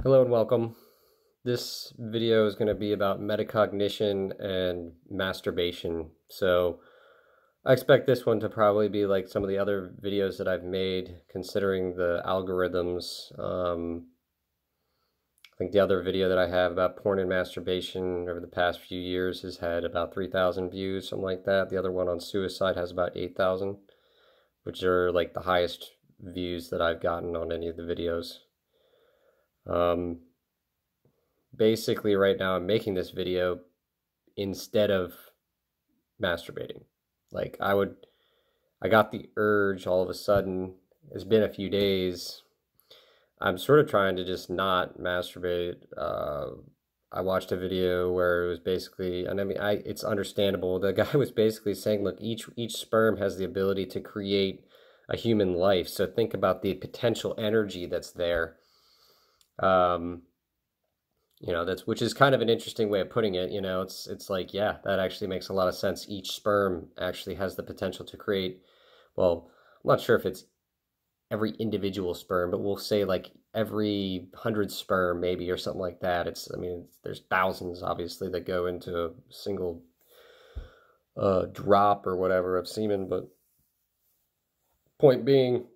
Hello and welcome. This video is going to be about metacognition and masturbation. So I expect this one to probably be like some of the other videos that I've made, considering the algorithms. I think the other video that I have about porn and masturbation over the past few years has had about 3,000 views, something like that. The other one on suicide has about 8,000, which are like the highest views that I've gotten on any of the videos. Basically right now I'm making this video instead of masturbating. Like I got the urge all of a sudden. It's been a few days. I'm sort of trying to just not masturbate. I watched a video where it was basically, and I mean, it's understandable. The guy was basically saying, look, each sperm has the ability to create a human life. So think about the potential energy that's there. You know, which is kind of an interesting way of putting it. You know, it's like, yeah, that actually makes a lot of sense. Each sperm actually has the potential to create, well, I'm not sure if it's every individual sperm, but we'll say like every 100 sperm maybe, or something like that. I mean, there's thousands obviously that go into a single drop or whatever of semen, but point being,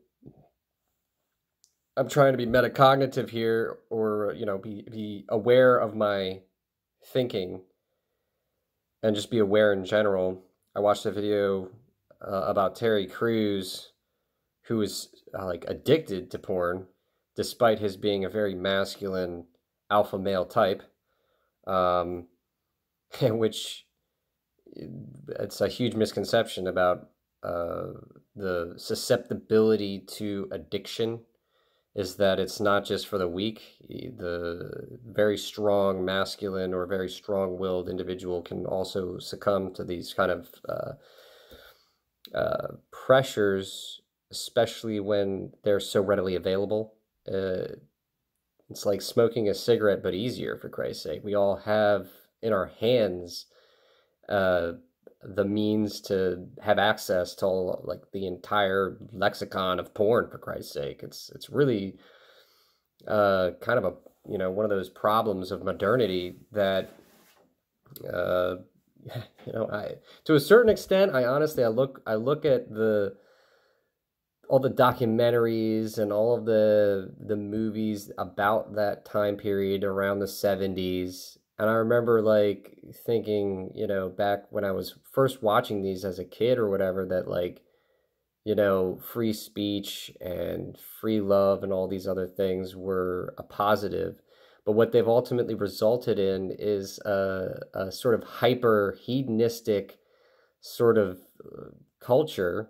I'm trying to be metacognitive here, or, you know, be aware of my thinking and just be aware in general. I watched a video about Terry Crews, who is like addicted to porn, despite his being a very masculine alpha male type, which it's a huge misconception about the susceptibility to addiction. Is that it's not just for the weak. The very strong masculine or very strong-willed individual can also succumb to these kind of pressures, especially when they're so readily available. It's like smoking a cigarette, but easier, for Christ's sake. We all have in our hands the means to have access to all, like, the entire lexicon of porn, for Christ's sake. It's really kind of a, you know, one of those problems of modernity that you know, to a certain extent, I honestly look at all the documentaries and all of the movies about that time period around the 70s. And I remember like thinking, you know, back when I was first watching these as a kid or whatever, that like, you know, free speech and free love and all these other things were a positive. But what they've ultimately resulted in is a sort of hyper hedonistic sort of culture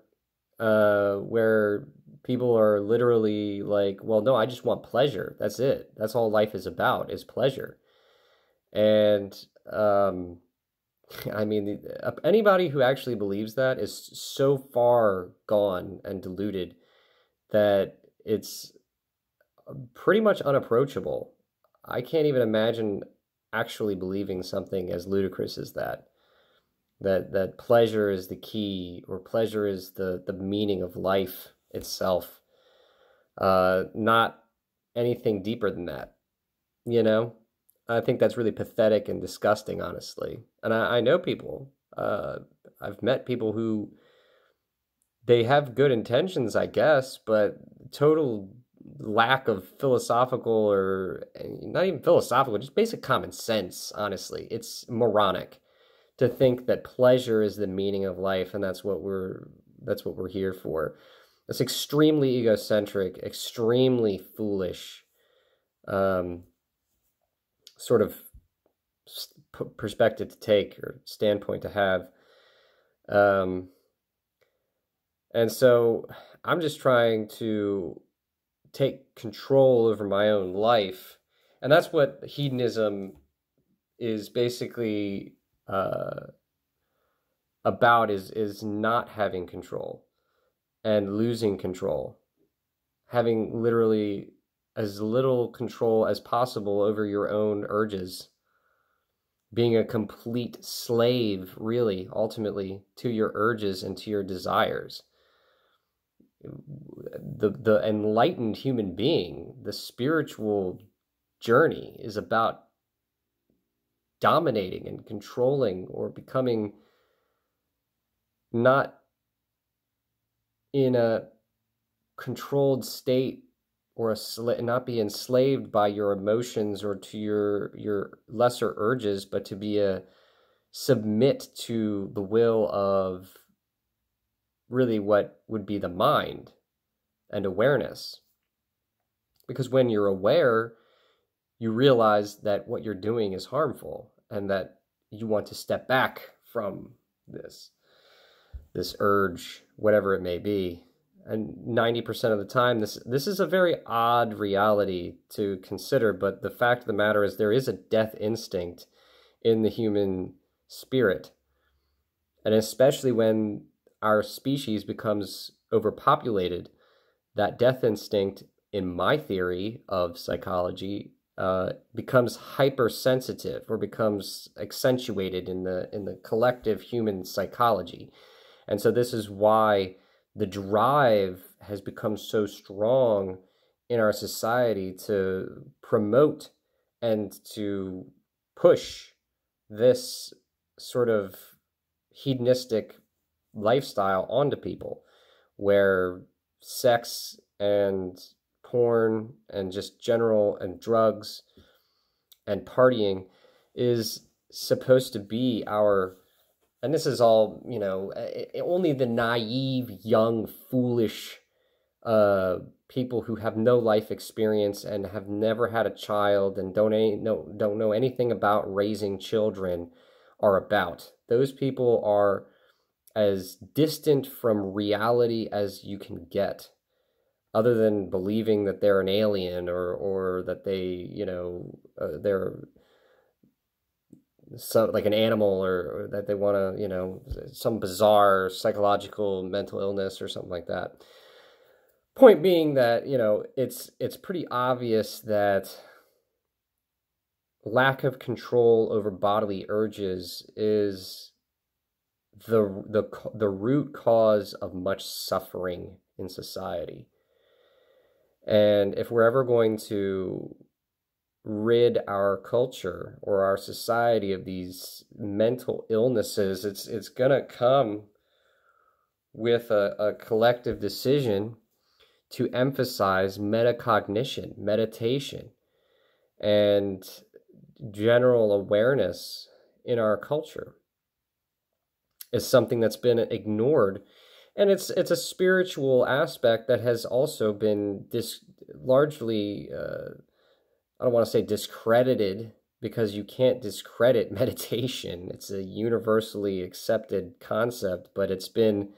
where people are literally like, well, no, I just want pleasure. That's it. That's all life is about, is pleasure. And I mean, anybody who actually believes that is so far gone and deluded that it's pretty much unapproachable. I can't even imagine actually believing something as ludicrous as that. That pleasure is the key, or pleasure is the meaning of life itself. Not anything deeper than that, you know? I think that's really pathetic and disgusting, honestly. And I know people, I've met people who, they have good intentions, I guess, but total lack of philosophical, or not even philosophical, just basic common sense, honestly. It's moronic to think that pleasure is the meaning of life, and that's what we're here for. It's extremely egocentric, extremely foolish, sort of perspective to take, or standpoint to have. And so I'm just trying to take control over my own life. And that's what hedonism is basically about, is not having control and losing control. Having literally as little control as possible over your own urges. Being a complete slave, really, ultimately, to your urges and to your desires. The enlightened human being, the spiritual journey is about dominating and controlling, or becoming not in a controlled state, or not be enslaved by your emotions or to your lesser urges, but to be submit to the will of really what would be the mind and awareness. Because when you're aware, you realize that what you're doing is harmful, and that you want to step back from this urge, whatever it may be. And 90% of the time, this is a very odd reality to consider, but the fact of the matter is there is a death instinct in the human spirit. And especially when our species becomes overpopulated, that death instinct, in my theory of psychology, becomes hypersensitive, or becomes accentuated in the collective human psychology. And so this is why the drive has become so strong in our society to promote and to push this sort of hedonistic lifestyle onto people, where sex and porn and just general and drugs and partying is supposed to be our, and this is all, only the naive, young, foolish people who have no life experience and have never had a child and don't know anything about raising children are about. Those people are as distant from reality as you can get, other than believing that they're an alien, or that they, they're like an animal, or that they want to, some bizarre psychological mental illness or something like that. Point being that, it's pretty obvious that lack of control over bodily urges is the root cause of much suffering in society. And if we're ever going to rid our culture or our society of these mental illnesses, it's going to come with a collective decision to emphasize metacognition, meditation, and general awareness in our culture. Is something that's been ignored. And it's a spiritual aspect that has also been largely, I don't want to say discredited, because you can't discredit meditation. It's a universally accepted concept, but it's been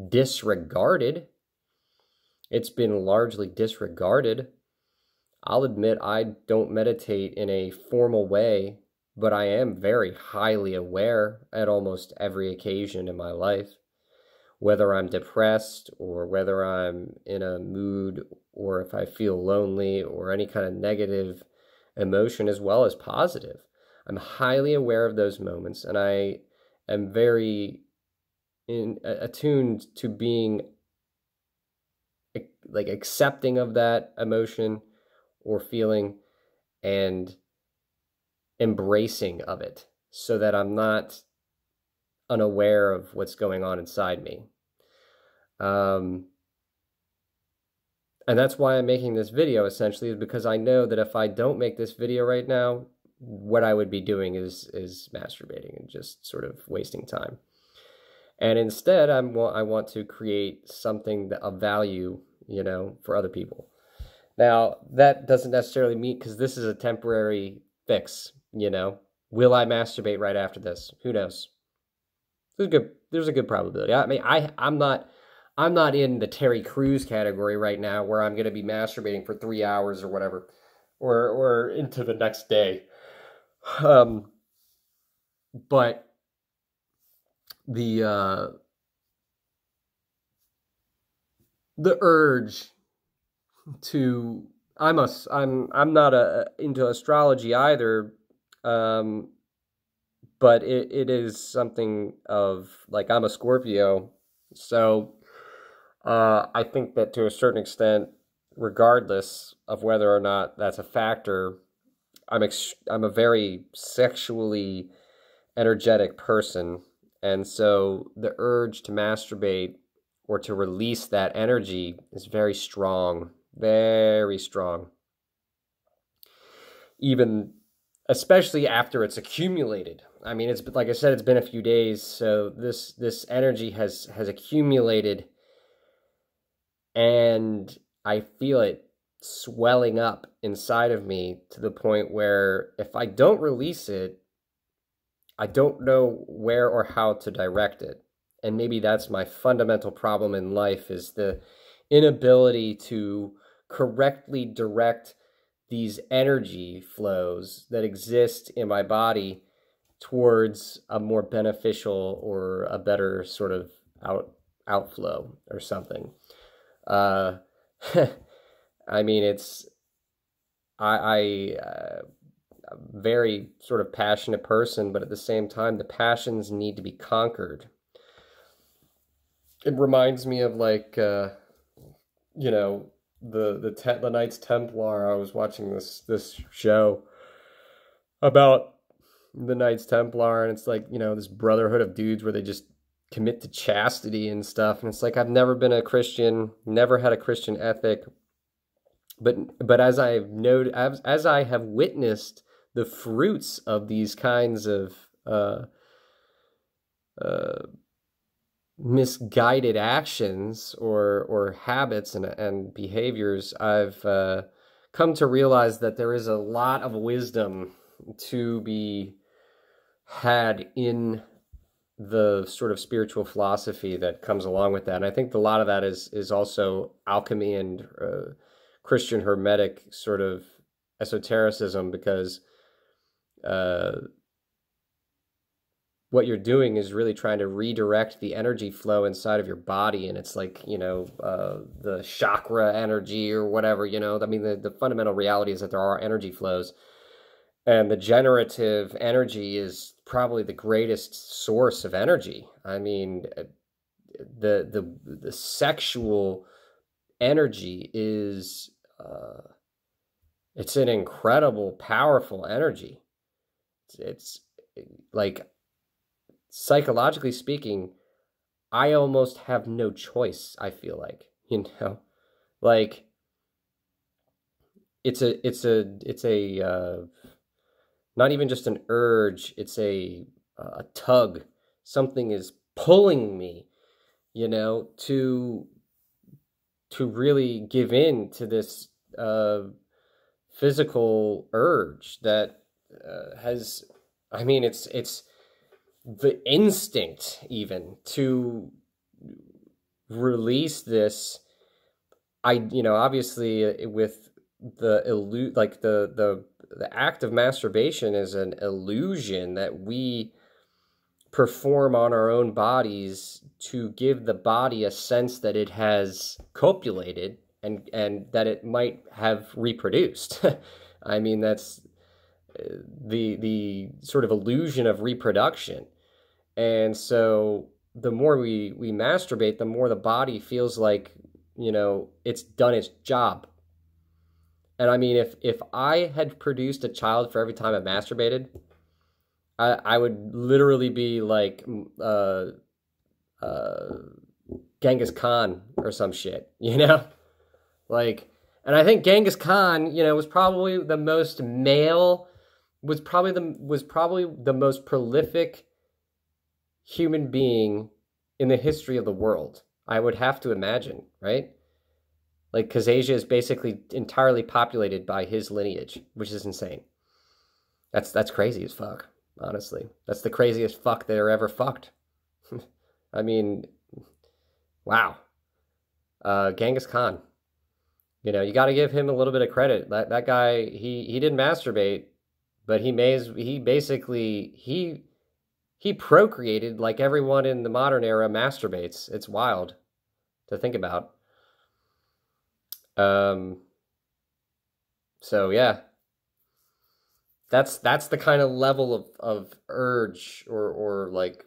disregarded. It's been largely disregarded. I'll admit I don't meditate in a formal way, but I am very highly aware at almost every occasion in my life. Whether I'm depressed, or whether I'm in a mood, or if I feel lonely, or any kind of negative emotion, as well as positive. I'm highly aware of those moments, and I am very attuned to being like accepting of that emotion or feeling, and embracing of it, so that I'm not unaware of what's going on inside me. And that's why I'm making this video, essentially, is because I know that if I don't make this video right now, what I would be doing is masturbating and just sort of wasting time. And instead, I want to create something of value, for other people. Now, that doesn't necessarily mean, because this is a temporary fix, Will I masturbate right after this? Who knows? There's a good probability. I mean, I'm not in the Terry Crews category right now, where I'm going to be masturbating for 3 hours or whatever, or into the next day. But the urge to, I'm not into astrology either, but it is something of, like, I'm a Scorpio, so I think that to a certain extent, regardless of whether or not that's a factor, I'm a very sexually energetic person, and so the urge to masturbate or to release that energy is very strong, very strong. Even especially after it's accumulated. I mean, it's like I said, it's been a few days, so this energy has accumulated, and I feel it swelling up inside of me to the point where if I don't release it, I don't know where or how to direct it. And maybe that's my fundamental problem in life, is the inability to correctly direct these energy flows that exist in my body towards a more beneficial or a better sort of outflow or something. I mean, I'm a very sort of passionate person, but at the same time, the passions need to be conquered. It reminds me of like, you know, the Knights Templar. I was watching this show about the Knights Templar, and it's like, you know, this brotherhood of dudes where they just commit to chastity and stuff. And it's like, I've never been a Christian, never had a Christian ethic, but as I've noted, as I have witnessed the fruits of these kinds of uh, misguided actions or habits and behaviors, I've come to realize that there is a lot of wisdom to be had in the sort of spiritual philosophy that comes along with that. And I think a lot of that is also alchemy and Christian Hermetic sort of esotericism, because what you're doing is really trying to redirect the energy flow inside of your body. And it's like, you know, the chakra energy or whatever, you know. I mean, the fundamental reality is that there are energy flows. And the generative energy is probably the greatest source of energy. I mean, the sexual energy is it's an incredible, powerful energy. It's like, psychologically speaking, I almost have no choice, I feel like, you know, like it's a not even just an urge, it's a tug. Something is pulling me, you know, to really give in to this physical urge that has, I mean, it's the instinct even to release this. You know, obviously with the act of masturbation is an illusion that we perform on our own bodies to give the body a sense that it has copulated and that it might have reproduced. I mean, that's the sort of illusion of reproduction. And so the more we masturbate, the more the body feels like, you know, it's done its job. And I mean, if I had produced a child for every time I masturbated, I would literally be like Genghis Khan or some shit, you know? Like, and I think Genghis Khan, you know, was probably the most male, was probably the most prolific human being in the history of the world. I would have to imagine, right? Like, because Asia is basically entirely populated by his lineage, which is insane. That's crazy as fuck, honestly. That's the craziest fuck that are ever fucked. I mean, wow. Genghis Khan. You know, you got to give him a little bit of credit. That guy, he didn't masturbate, but he procreated like everyone in the modern era masturbates. It's wild to think about. So yeah, that's the kind of level of urge or like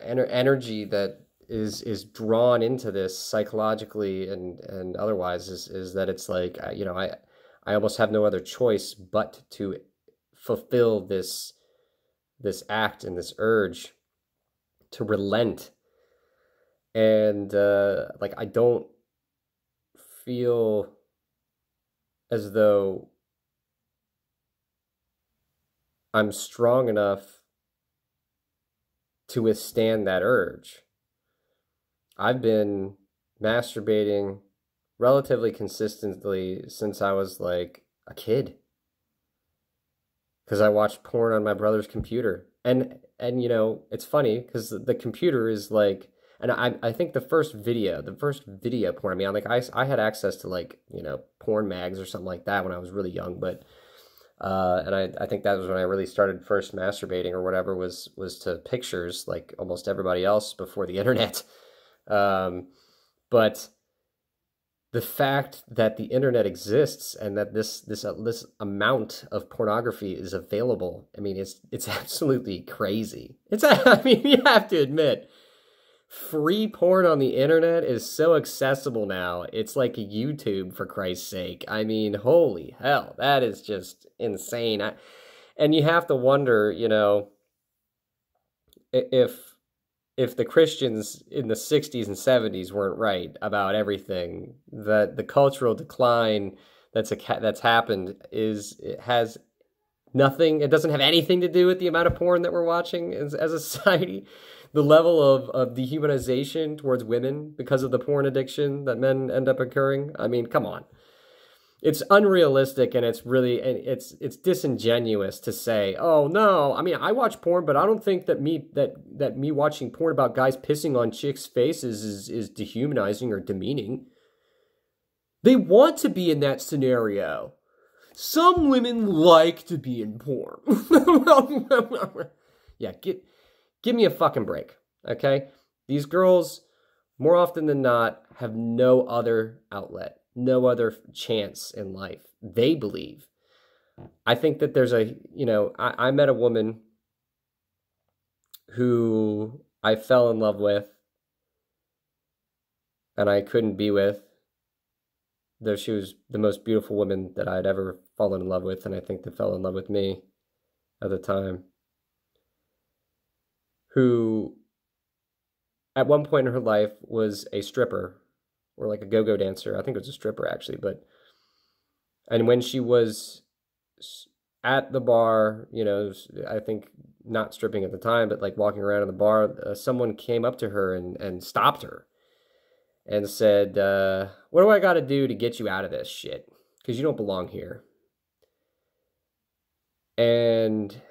energy that is drawn into this psychologically and otherwise, is that it's like, you know, I almost have no other choice but to fulfill this act and this urge to relent. And like, I don't feel as though I'm strong enough to withstand that urge. I've been masturbating relatively consistently since I was like a kid, because I watched porn on my brother's computer. And you know, it's funny because the computer is like, and I think the first video porn, I mean, like I had access to, like, you know, porn mags or something like that when I was really young, but and I think that was when I really started first masturbating or whatever, was to pictures, like almost everybody else before the internet. But the fact that the internet exists and that this amount of pornography is available, I mean, it's absolutely crazy. I mean, you have to admit, free porn on the internet is so accessible now. It's like YouTube, for Christ's sake. I mean, holy hell, that is just insane. And you have to wonder, you know, if the Christians in the 60s and 70s weren't right about everything, that the cultural decline that's happened has nothing, it doesn't have anything to do with the amount of porn that we're watching as a society. The level of dehumanization towards women because of the porn addiction that men end up incurring. I mean, come on. It's unrealistic, and it's disingenuous to say, "Oh no, I mean, I watch porn, but I don't think that me watching porn about guys pissing on chicks' faces is dehumanizing or demeaning." They want to be in that scenario. Some women like to be in porn. Yeah, give me a fucking break, okay? These girls, more often than not, have no other outlet, no other chance in life. They believe. I think that there's I met a woman who I fell in love with and I couldn't be with, though she was the most beautiful woman that I'd ever fallen in love with, and I think that fell in love with me at the time, who at one point in her life was a stripper, or like a go-go dancer. I think it was a stripper, actually. And when she was at the bar, you know, I think not stripping at the time, but like walking around in the bar, someone came up to her and stopped her and said, "What do I got to do to get you out of this shit? Because you don't belong here." And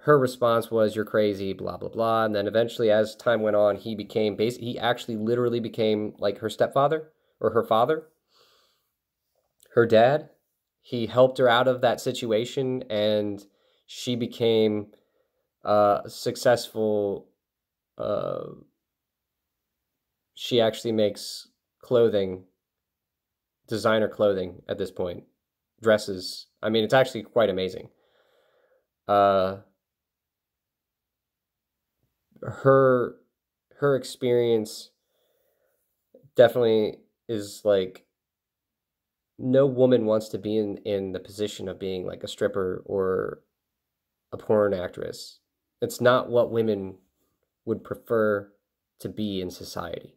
her response was, "You're crazy, blah, blah, blah." And then eventually, as time went on, he actually literally became like her stepfather, or her father, her dad. He helped her out of that situation, and she became successful. She actually makes clothing, designer clothing at this point, dresses. I mean, it's actually quite amazing. Her experience definitely is like, no woman wants to be in the position of being like a stripper or a porn actress. It's not what women would prefer to be in society.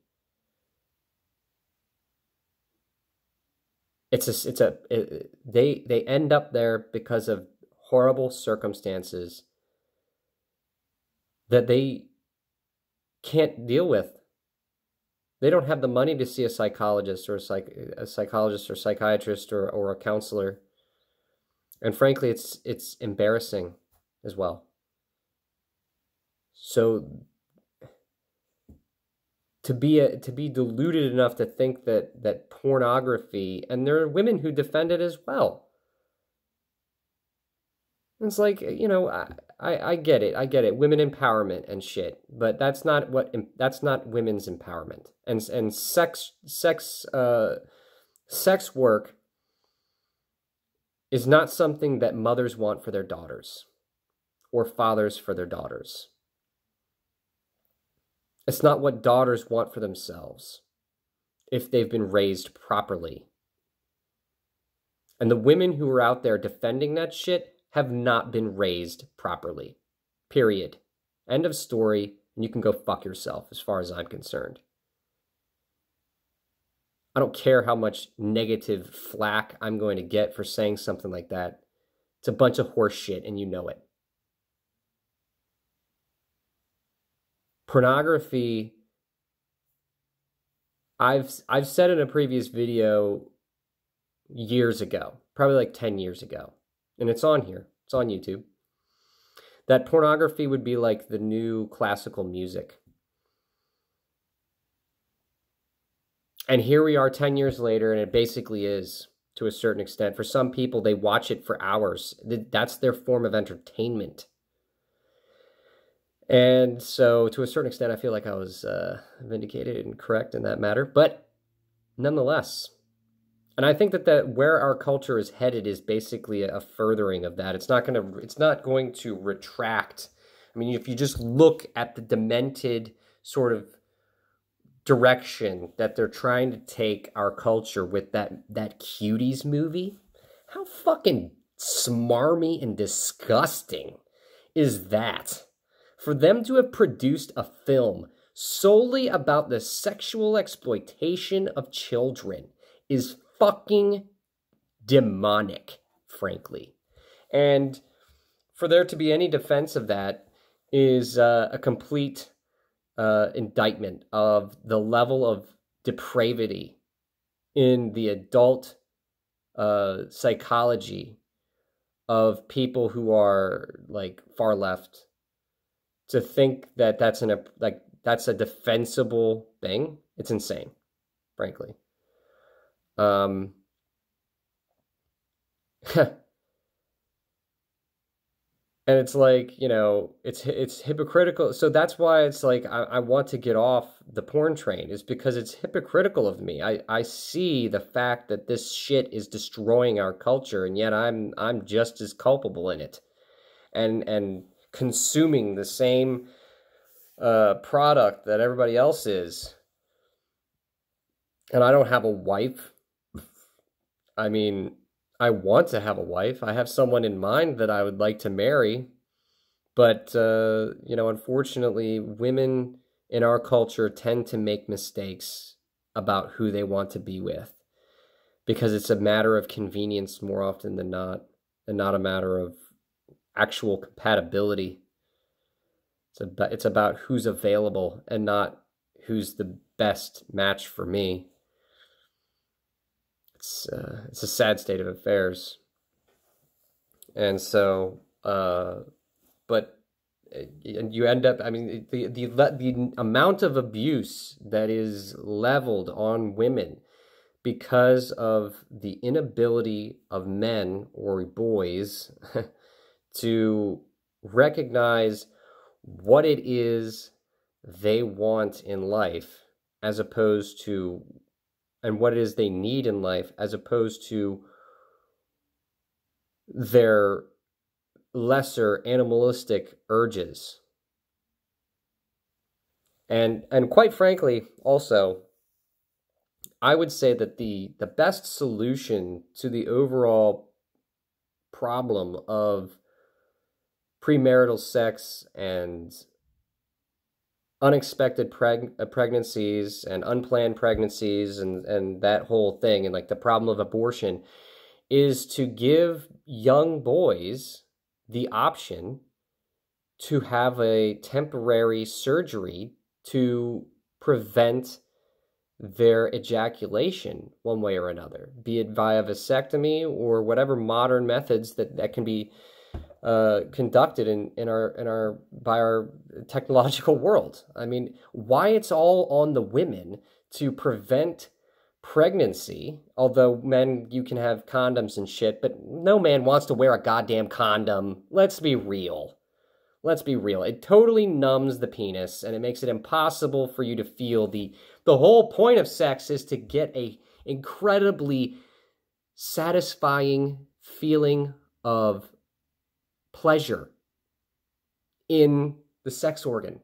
They end up there because of horrible circumstances that they can't deal with. They don't have the money to see a psychologist or a psychologist or psychiatrist or a counselor. And frankly, it's embarrassing as well. So to be deluded enough to think that pornography, and there are women who defend it as well. It's like, you know, I get it, women empowerment and shit, but that's not women's empowerment. And sex work is not something that mothers want for their daughters or fathers for their daughters. It's not what daughters want for themselves if they've been raised properly. And the women who are out there defending that shit have not been raised properly. Period. End of story. And you can go fuck yourself as far as I'm concerned. I don't care how much negative flack I'm going to get for saying something like that. It's a bunch of horse shit and you know it. Pornography, I've said in a previous video years ago, probably like 10 years ago, and it's on here, it's on YouTube, that pornography would be like the new classical music. And here we are 10 years later, and it basically is, to a certain extent. For some people, they watch it for hours. That's their form of entertainment. And so, to a certain extent, I feel like I was vindicated and correct in that matter. But nonetheless, and I think that where our culture is headed is basically a furthering of that. It's not going to retract. I mean, if you just look at the demented sort of direction that they're trying to take our culture with that Cuties movie, how fucking smarmy and disgusting is that? For them to have produced a film solely about the sexual exploitation of children is fucking demonic, frankly. And for there to be any defense of that is a complete indictment of the level of depravity in the adult psychology of people who are like far left, to think that that's a defensible thing. It's insane, frankly. And it's like, you know, it's hypocritical. So that's why it's like I want to get off the porn train, is because it's hypocritical of me. I see the fact that this shit is destroying our culture, and yet I'm just as culpable in it, and consuming the same product that everybody else is. And I don't have a wife. I mean, I want to have a wife. I have someone in mind that I would like to marry. But, you know, unfortunately, women in our culture tend to make mistakes about who they want to be with, because it's a matter of convenience more often than not, and not a matter of actual compatibility. It's about who's available and not who's the best match for me. It's a sad state of affairs. And so, but you end up, I mean, the amount of abuse that is leveled on women because of the inability of men or boys to recognize what it is they want in life, as opposed to, and what it is they need in life, as opposed to their lesser animalistic urges. And quite frankly, also, I would say that the best solution to the overall problem of premarital sex and unexpected pregnancies and unplanned pregnancies and that whole thing, and like the problem of abortion, is to give young boys the option to have a temporary surgery to prevent their ejaculation one way or another, be it via vasectomy or whatever modern methods that can be conducted by our technological world. I mean, why it's all on the women to prevent pregnancy, although men, you can have condoms and shit, but no man wants to wear a goddamn condom. Let's be real. Let's be real. It totally numbs the penis, and it makes it impossible for you to feel the whole point of sex is to get a incredibly satisfying feeling of pleasure in the sex organ.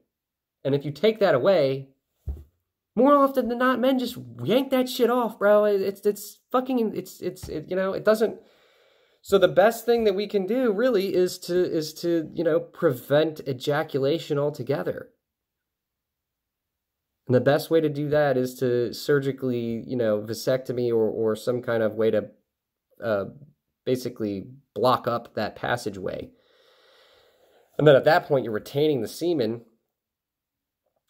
And if you take that away, More often than not, men just yank that shit off, bro. It's fucking, you know, it doesn't. So the best thing that we can do really is to, you know, prevent ejaculation altogether. And the best way to do that is to surgically, you know, vasectomy or some kind of way to basically block up that passageway. And then at that point, you're retaining the semen.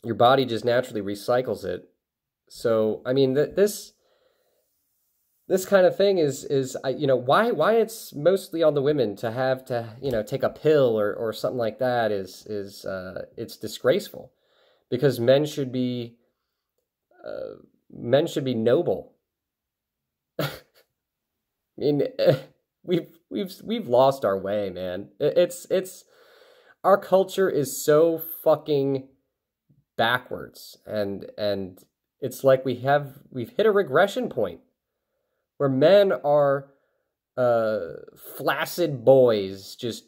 Your body just naturally recycles it. So, I mean, this kind of thing is you know, why it's mostly on the women to have to, you know, take a pill or something like that is it's disgraceful, because men should be noble. I mean, we've lost our way, man. It's our culture is so fucking backwards, and it's like we've hit a regression point where men are flaccid boys just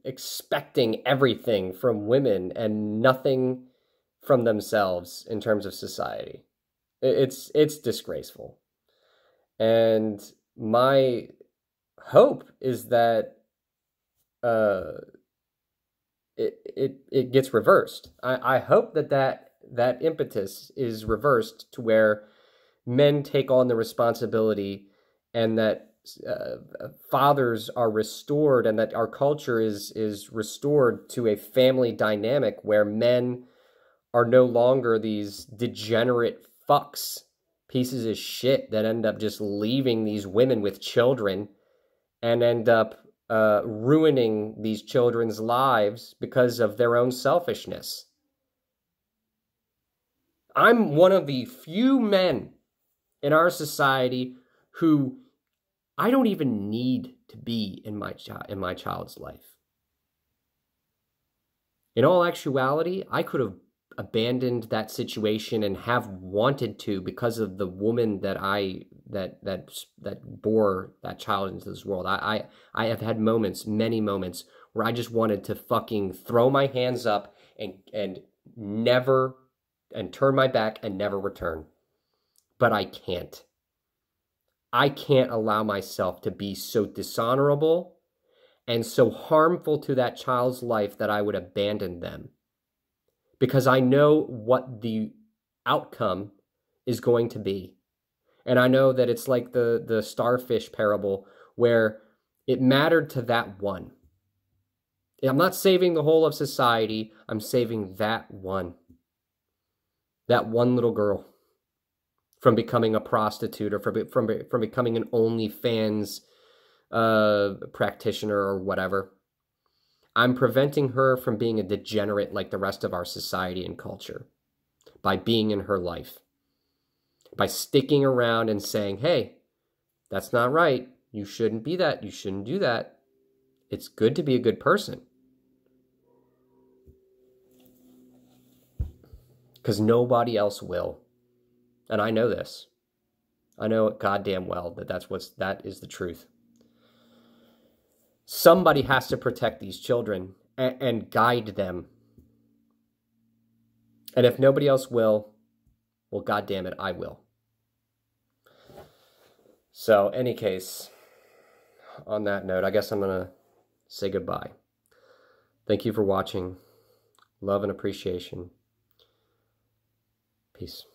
expecting everything from women and nothing from themselves in terms of society. It's disgraceful. And my hope is that it gets reversed. I hope that impetus is reversed to where men take on the responsibility, and that fathers are restored, and that our culture is restored to a family dynamic where men are no longer these degenerate fucks, pieces of shit that end up just leaving these women with children and end up ruining these children's lives because of their own selfishness. I'm one of the few men in our society who I don't even need to be in my child's life. In all actuality, I could have abandoned that situation and have wanted to, because of the woman that bore that child into this world. I have had moments, many moments, where I just wanted to fucking throw my hands up and never, and turn my back and never return. But I can't. I can't allow myself to be so dishonorable and so harmful to that child's life that I would abandon them. Because I know what the outcome is going to be. And I know that it's like the starfish parable, where it mattered to that one. I'm not saving the whole of society. I'm saving that one little girl from becoming a prostitute, or from becoming an OnlyFans practitioner or whatever. I'm preventing her from being a degenerate like the rest of our society and culture by being in her life. By sticking around and saying, hey, that's not right. You shouldn't be that. You shouldn't do that. It's good to be a good person. Because nobody else will. And I know this. I know it goddamn well that that is the truth. Somebody has to protect these children and guide them. And if nobody else will, well, goddamn it, I will. So, any case, on that note, I guess I'm going to say goodbye. Thank you for watching. Love and appreciation. Peace.